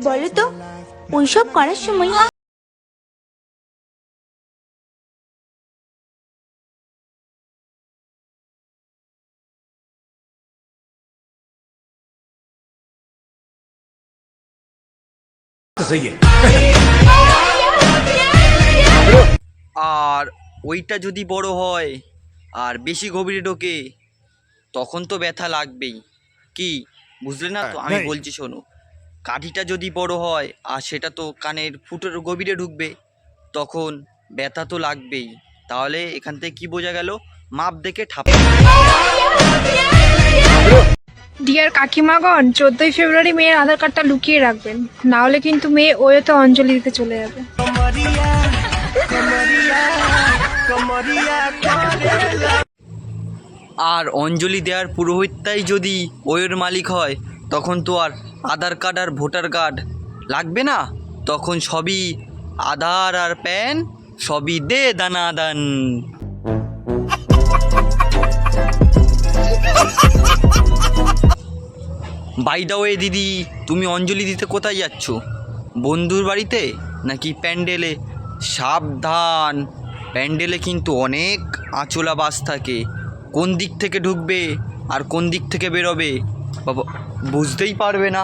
বলো তো ওইসব করার সময় सही है। আর ওইটা যদি বড় হয় আর বেশি গভীরে ঢোকে তখন তো ব্যথা লাগবেই। কি বুঝলে না? তো আমি বলছি শোনো, কাঠিটা যদি বড় হয় আর সেটা তো কানের ফুটোর গভীরে ঢুকবে তখন ব্যথা তো লাগবেই। তাহলে এখান থেকে কি বোঝা গেল? মাপ দেখে ঠাপা। ডিয়ার কাকিমাগণ, 14ই ফেব্রুয়ারি মেয়ের আধার কার্ডটা লুকিয়ে রাখবেন, না হলে কিন্তু মেয়ে ওয়েতে অঞ্জলি দিতে চলে যাবে। আর অঞ্জলি দেওয়ার পুরোহিতটাই যদি ওয়ের মালিক হয় তখন তো আর আধার কার্ড আর ভোটার কার্ড লাগবে না, তখন সবই আধার আর প্যান সবই দে দানাদান। বাই দ্য ওয়ে দিদি, তুমি অঞ্জলি দিতে কোথায় যাচ্ছ? বন্ধুর বাড়িতে নাকি প্যান্ডেলে? সাবধান, প্যান্ডেলে কিন্তু অনেক আঁচলা বাস থাকে। কোন দিক থেকে ঢুকবে আর কোন দিক থেকে বেরোবে বাবা বুঝতেই পারবে না।